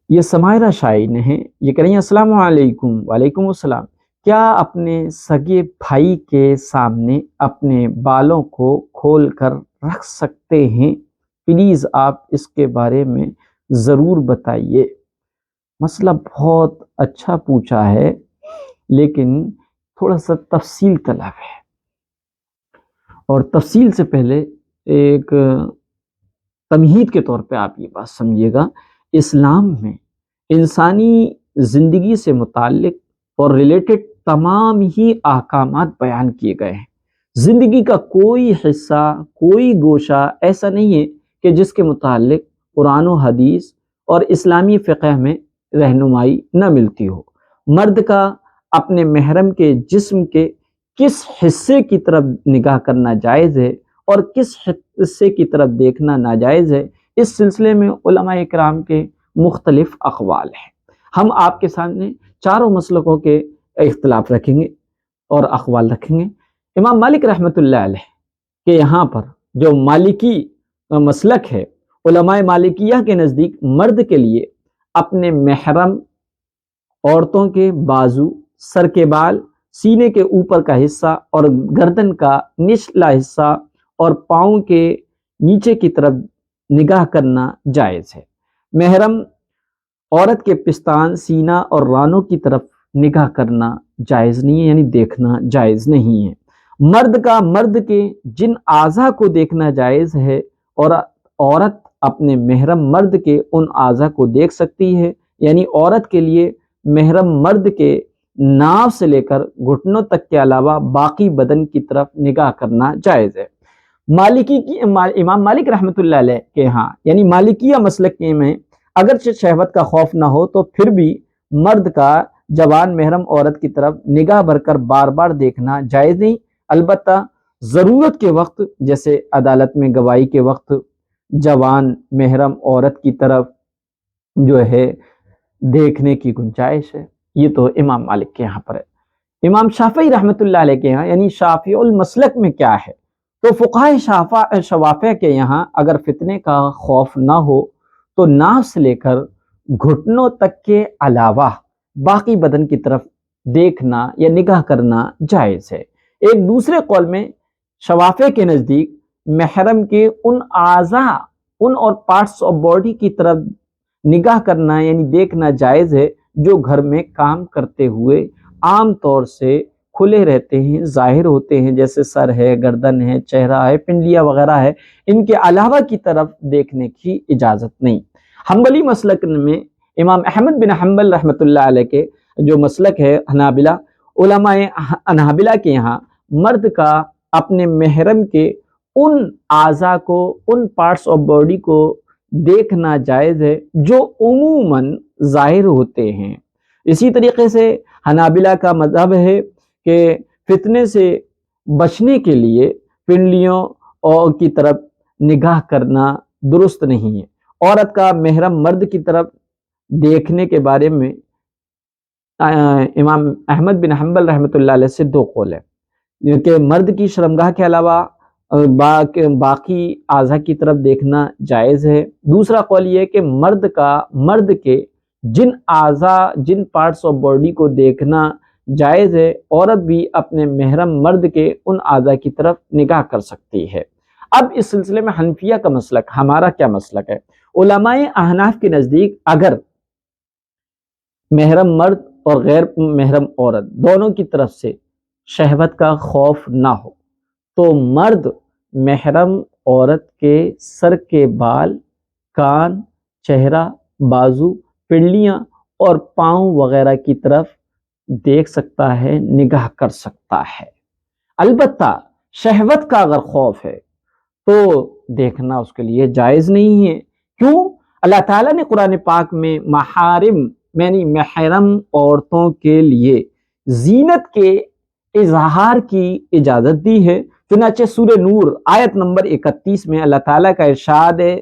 یہ سمائرہ شائن ہیں، یہ کہیں السلام علیکم۔ وعلیکم السلام۔ کیا اپنے سگے بھائی کے سامنے اپنے بالوں کو کھول کر رکھ سکتے ہیں؟ پلیز آپ اس کے بارے میں ضرور بتائیے۔ مسئلہ بہت اچھا پوچھا ہے، لیکن تھوڑا سا تفصیل طلب ہے، اور تفصیل سے پہلے ایک تمہید کے طور پہ آپ یہ بات سمجھیے گا، اسلام میں انسانی زندگی سے متعلق اور ریلیٹڈ تمام ہی احکامات بیان کیے گئے ہیں۔ زندگی کا کوئی حصہ، کوئی گوشہ ایسا نہیں ہے کہ جس کے متعلق قرآن و حدیث اور اسلامی فقہ میں رہنمائی نہ ملتی ہو۔ مرد کا اپنے محرم کے جسم کے کس حصے کی طرف نگاہ کرنا جائز ہے اور کس حصے کی طرف دیکھنا ناجائز ہے، اس سلسلے میں علماء اکرام کے مختلف اقوال ہیں۔ ہم آپ کے سامنے چاروں مسلکوں کے اختلاف رکھیں گے اور اقوال رکھیں گے۔ امام مالک رحمۃ اللہ علیہ کے یہاں پر جو مالکی مسلک ہے، علماء مالکیہ کے نزدیک مرد کے لیے اپنے محرم عورتوں کے بازو، سر کے بال، سینے کے اوپر کا حصہ اور گردن کا نچلا حصہ اور پاؤں کے نیچے کی طرف نگاہ کرنا جائز ہے۔ محرم عورت کے پستان، سینہ اور رانوں کی طرف نگاہ کرنا جائز نہیں ہے، یعنی دیکھنا جائز نہیں ہے۔ مرد کا مرد کے جن اعضاء کو دیکھنا جائز ہے، اور عورت اپنے محرم مرد کے ان اعضاء کو دیکھ سکتی ہے، یعنی عورت کے لیے محرم مرد کے ناف سے لے کر گھٹنوں تک کے علاوہ باقی بدن کی طرف نگاہ کرنا جائز ہے۔ امام مالک رحمۃ اللہ علیہ کے ہاں، یعنی مالکیہ مسلک میں اگرچہ شہوت کا خوف نہ ہو تو پھر بھی مرد کا جوان محرم عورت کی طرف نگاہ بھر کر بار بار دیکھنا جائز نہیں، البتہ ضرورت کے وقت، جیسے عدالت میں گواہی کے وقت جوان محرم عورت کی طرف جو ہے دیکھنے کی گنجائش ہے۔ یہ تو امام مالک کے یہاں پر ہے۔ امام شافعی رحمۃ اللہ علیہ کے یہاں، یعنی شافعی المسلک میں کیا ہے؟ تو فقہائے شوافع کے یہاں اگر فتنے کا خوف نہ ہو تو ناف سے لے کر گھٹنوں تک کے علاوہ باقی بدن کی طرف دیکھنا یا نگاہ کرنا جائز ہے۔ ایک دوسرے قول میں شوافع کے نزدیک محرم کے ان اعضاء، ان اور پارٹس آف باڈی کی طرف نگاہ کرنا یعنی دیکھنا جائز ہے جو گھر میں کام کرتے ہوئے عام طور سے کھلے رہتے ہیں، ظاہر ہوتے ہیں، جیسے سر ہے، گردن ہے، چہرہ ہے، پنڈلیاں وغیرہ ہے، ان کے علاوہ کی طرف دیکھنے کی اجازت نہیں۔ حنبلی مسلک میں امام احمد بن حنبل رحمۃ اللہ علیہ کے جو مسلک ہے حنابلہ، علماء حنابلہ کے یہاں مرد کا اپنے محرم کے ان اعضاء کو، ان پارٹس آف باڈی کو دیکھنا جائز ہے جو عموماً ظاہر ہوتے ہیں۔ اسی طریقے سے حنابلہ کا مذہب ہے کہ فتنے سے بچنے کے لیے پنڈلیوں کی طرف نگاہ کرنا درست نہیں ہے۔ عورت کا محرم مرد کی طرف دیکھنے کے بارے میں امام احمد بن حنبل رحمۃ اللہ علیہ سے دو قول ہے کہ مرد کی شرمگاہ کے علاوہ باقی اعضاء کی طرف دیکھنا جائز ہے۔ دوسرا قول یہ ہے کہ مرد کے جن اعضاء، جن پارٹس آف باڈی کو دیکھنا جائز ہے، عورت بھی اپنے محرم مرد کے ان اعضاء کی طرف نگاہ کر سکتی ہے۔ اب اس سلسلے میں حنفیہ کا مسلک، ہمارا کیا مسلک ہے؟ علماء احناف کے نزدیک اگر محرم مرد اور غیر محرم عورت دونوں کی طرف سے شہوت کا خوف نہ ہو تو مرد محرم عورت کے سر کے بال، کان، چہرہ، بازو، پنڈلیاں اور پاؤں وغیرہ کی طرف دیکھ سکتا ہے، نگاہ کر سکتا ہے۔ البتہ شہوت کا اگر خوف ہے تو دیکھنا اس کے لیے جائز نہیں ہے۔ کیوں؟ اللہ تعالیٰ نے قرآن پاک میں محارم یعنی محرم عورتوں کے لیے زینت کے اظہار کی اجازت دی ہے۔ چنانچہ سورہ نور آیت نمبر 31 میں اللہ تعالیٰ کا ارشاد ہے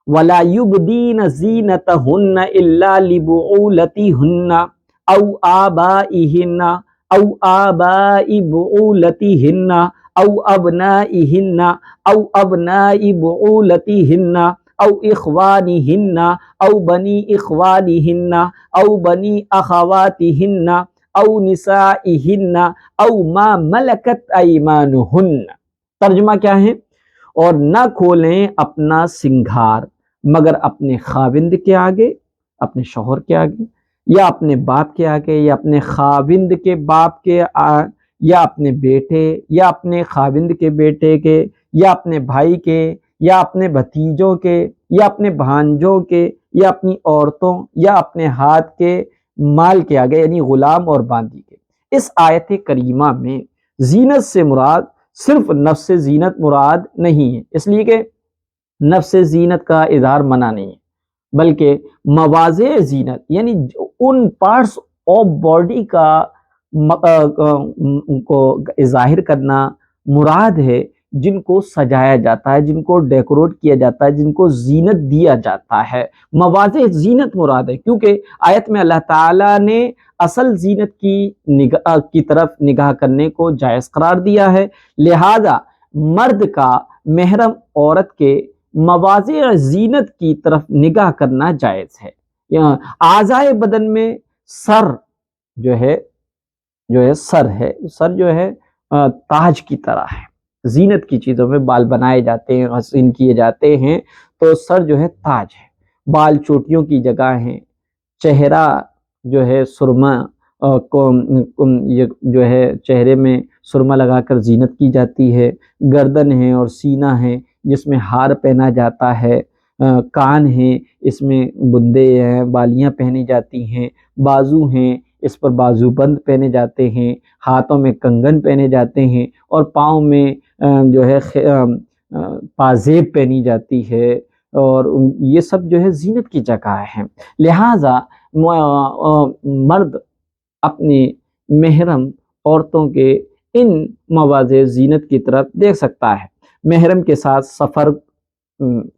وَلَا يُبْدِينَ زِينَتَهُنَّ إِلَّا لِبُعُولَتِهِنَّ أَوْ آبَائِهِنَّ أَوْ آبَاءِ بُعُولَتِهِنَّ أَوْ أَبْنَائِهِنَّ أَوْ أَبْنَاءِ بُعُولَتِهِنَّ او اخوانہن او بنی اخوانہن او بنی اخواتہن او نسائہن او ما ملکت ایمانہن۔ ترجمہ کیا ہے؟ اور نہ کھولیں اپنا سنگھار مگر اپنے خاوند کے آگے، اپنے شوہر کے آگے، یا اپنے باپ کے آگے، یا اپنے خاوند کے باپ کے یا اپنے بیٹے، یا اپنے خاوند کے بیٹے کے، یا اپنے بھائی کے، یا اپنے بھتیجوں کے، یا اپنے بھانجوں کے، یا اپنی عورتوں، یا اپنے ہاتھ کے مال کے آگے، یعنی غلام اور باندی کے۔ اس آیت کریمہ میں زینت سے مراد صرف نفس زینت مراد نہیں ہے، اس لیے کہ نفس زینت کا اظہار منع نہیں ہے، بلکہ مواضع زینت یعنی ان پارٹس آف باڈی کا کو ظاہر کرنا مراد ہے جن کو سجایا جاتا ہے، جن کو ڈیکوریٹ کیا جاتا ہے، جن کو زینت دیا جاتا ہے، مواضع زینت مراد ہے، کیونکہ آیت میں اللہ تعالیٰ نے اصل زینت کی طرف نگاہ کرنے کو جائز قرار دیا ہے، لہذا مرد کا محرم عورت کے مواضع زینت کی طرف نگاہ کرنا جائز ہے۔ اعضائے بدن میں سر جو ہے سر جو ہے تاج کی طرح ہے، زینت کی چیزوں میں بال بنائے جاتے ہیں، حسین کیے جاتے ہیں، تو سر جو ہے تاج ہے، بال چوٹیوں کی جگہ ہیں، چہرہ جو ہے سرما جو ہے چہرے میں سرما لگا کر زینت کی جاتی ہے، گردن ہے اور سینہ ہے جس میں ہار پہنا جاتا ہے، کان ہیں اس میں بندے ہیں، بالیاں پہنی جاتی ہیں، بازو ہیں اس پر بازو بند پہنے جاتے ہیں، ہاتھوں میں کنگن پہنے جاتے ہیں، اور پاؤں میں جو ہے پازیب پہنی جاتی ہے، اور یہ سب جو ہے زینت کی جگہ ہے۔ لہٰذا مرد اپنی محرم عورتوں کے ان مواضع زینت کی طرف دیکھ سکتا ہے۔ محرم کے ساتھ سفر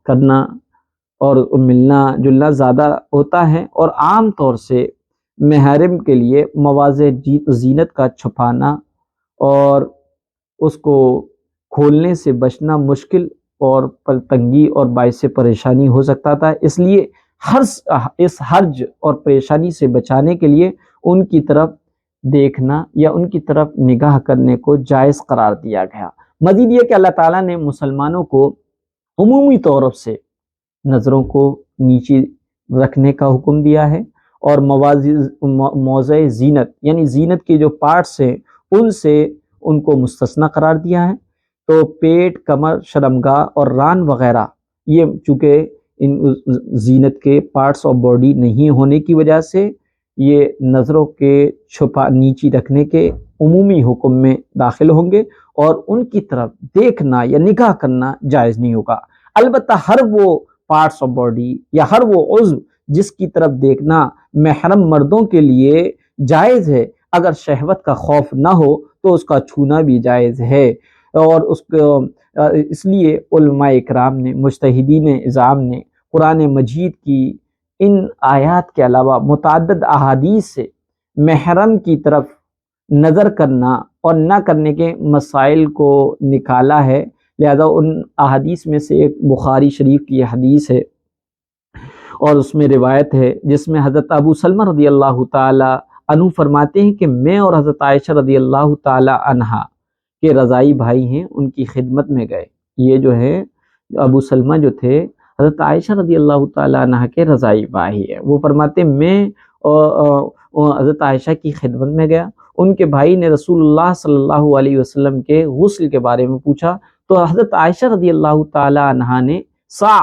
کرنا اور ملنا جلنا زیادہ ہوتا ہے، اور عام طور سے محرم کے لیے مواضع زینت کا چھپانا اور اس کو کھولنے سے بچنا مشکل اور تنگی اور باعث پریشانی ہو سکتا تھا، اس لیے اس حرج اور پریشانی سے بچانے کے لیے ان کی طرف دیکھنا یا ان کی طرف نگاہ کرنے کو جائز قرار دیا گیا۔ مزید یہ کہ اللہ تعالیٰ نے مسلمانوں کو عمومی طور سے نظروں کو نیچے رکھنے کا حکم دیا ہے، اور موضع زینت یعنی زینت کے جو پارٹس ہیں ان سے ان کو مستثنی قرار دیا ہے۔ تو پیٹ، کمر، شرمگاہ اور ران وغیرہ یہ چونکہ ان زینت کے پارٹس آف باڈی نہیں ہونے کی وجہ سے یہ نظروں کے نیچی رکھنے کے عمومی حکم میں داخل ہوں گے، اور ان کی طرف دیکھنا یا نگاہ کرنا جائز نہیں ہوگا۔ البتہ ہر وہ پارٹس آف باڈی یا ہر وہ عضو جس کی طرف دیکھنا محرم مردوں کے لیے جائز ہے، اگر شہوت کا خوف نہ ہو تو اس کا چھونا بھی جائز ہے، اور اس لیے علماء اکرام نے، مجتہدین اعظام نے قرآن مجید کی ان آیات کے علاوہ متعدد احادیث سے محرم کی طرف نظر کرنا اور نہ کرنے کے مسائل کو نکالا ہے۔ لہذا ان احادیث میں سے ایک بخاری شریف کی حدیث ہے، اور اس میں روایت ہے جس میں حضرت ابو سلمہ رضی اللہ تعالی عنہ فرماتے ہیں کہ میں اور حضرت عائشہ رضی اللہ تعالی عنہا کے رضائی بھائی ہیں ان کی خدمت میں گئے۔ یہ جو ہے ابو سلمہ جو تھے حضرت عائشہ رضی اللہ تعالی عنہا کے رضائی بھائی ہیں، وہ فرماتے میں حضرت عائشہ کی خدمت میں گیا، ان کے بھائی نے رسول اللہ صلی اللہ علیہ وسلم کے غسل کے بارے میں پوچھا، تو حضرت عائشہ رضی اللہ تعالی عنہا نے سا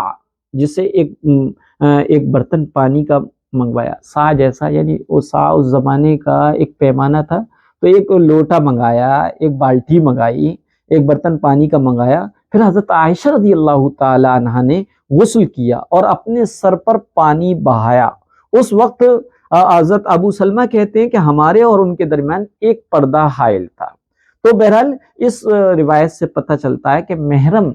جسے ایک برتن پانی کا منگوایا، سا جیسا، یعنی وہ سا اس زمانے کا ایک پیمانہ تھا، تو ایک لوٹا منگایا، ایک بالٹی منگائی، ایک برتن پانی کا منگایا، پھر حضرت عائشہ رضی اللہ تعالی عنہا نے غسل کیا اور اپنے سر پر پانی بہایا۔ اس وقت حضرت ابو سلمہ کہتے ہیں کہ ہمارے اور ان کے درمیان ایک پردہ حائل تھا۔ تو بہرحال اس روایت سے پتہ چلتا ہے کہ محرم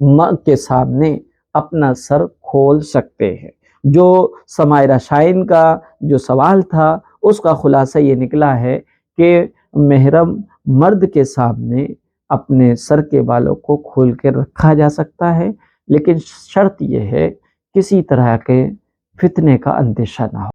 مرد کے سامنے اپنا سر کھول سکتے ہیں۔ جو سمائرہ شائن کا جو سوال تھا اس کا خلاصہ یہ نکلا ہے کہ محرم مرد کے سامنے اپنے سر کے بالوں کو کھول کے رکھا جا سکتا ہے، لیکن شرط یہ ہے کسی طرح کے فتنے کا اندیشہ نہ ہو۔